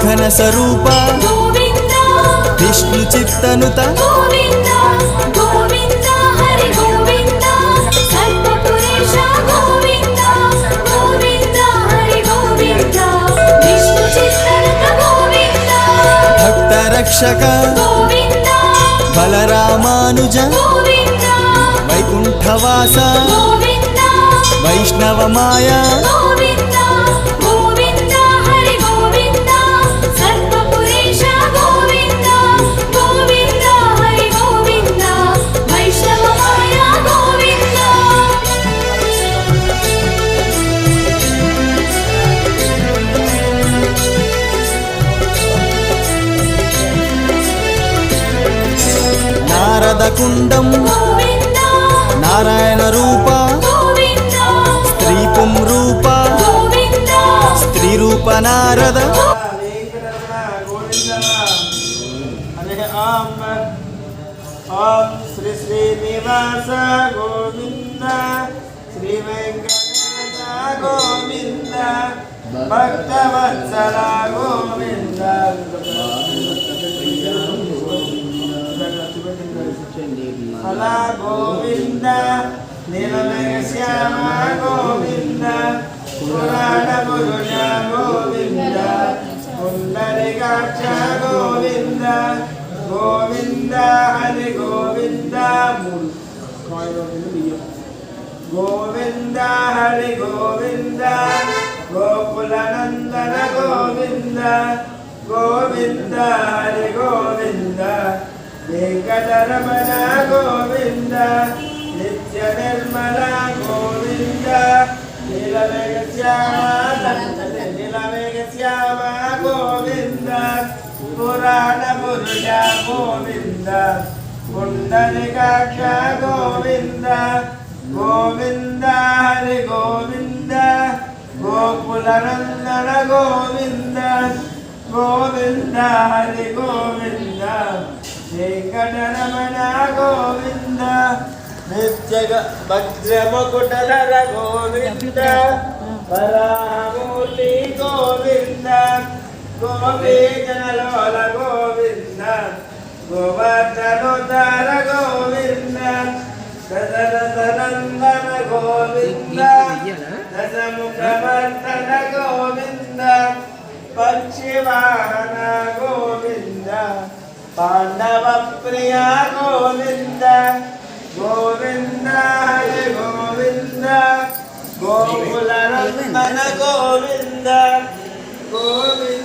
ಘನ ಸ್ವರೂಪ ವಿಷ್ಣು ಚಿತ್ತನುತ ಗೋವಿಂದ ಗೋವಿಂದ ಹರಿ ಗೋವಿಂದ ಸರ್ವಪುರೇಶ ಗೋವಿಂದ ಗೋವಿಂದ ಹರಿ ಗೋವಿಂದ ವಿಷ್ಣು ಚಿತ್ತನುತ ಗೋವಿಂದ ಭಕ್ತ ರಕ್ಷಕ ಗೋವಿಂದ ಬಲರಾಮಾನುಜ ಗೋವಿಂದ ವೈಕುಂಠವಾಸ ಗೋವಿಂದ ವೈಷ್ಣವ ಮಾಯಾ ಗೋವಿಂದ ಗೋವಿಂದ ಹರಿ ಗೋವಿಂದ ಸರ್ವಪುರೇಶ ಗೋವಿಂದ ಗೋವಿಂದ ಹರಿ ಗೋವಿಂದ ವೈಷ್ಣವ ಮಾಯಾ ಗೋವಿಂದ ನಾರದ ಕುಂಡಂ ಗೋವಿಂದ ನಾರಾಯಣ ರೂಪ ಗೋವಿಂದ ಸ್ತ್ರೀ ಪುಂ ರೂಪ ಗೋವಿಂದ ಸ್ತ್ರೀ ರೂಪ ನಾರದ ओम श्री श्रीनिवास गोविंद श्री वेंकटेश गोविंद भक्तवत्सल गोविंद फला गोविंद नीलमेघ श्याम गोविंद पुराण पुरुष गोविंद पुंडरीकाक्ष गोविंद गोविंद हरि गोविंद गोविंद हरि गोविंद गोकुलनंदन गोविंद गोविंद हरि गोविंद वेंकटरमण गोविंद नित्य निर्मल गोविंद नीलमेघ श्याम गोविंद पुराण पुरुष गोविंद पुंडरीकाक्ष गोविंद गोविंद हरि गोविंद गोकुलनंदन गोविंद गोविंद हरि गोविंद वेंकटरमण गोविंद नित्य वज्रमुकुटधर गोविंद वराहमूर्ति गोविंद गोपीजनलोल गोविंद गोवर्धनोद्धार गोविंद दशरथनन्दन गोविंद दशमुखवर्धन गोविंद पक्षिवाहन गोविंद पाण्डवप्रिय गोविंद गोविंद हरि गोविंद गोकुलनन्दन गोविंद गोविंद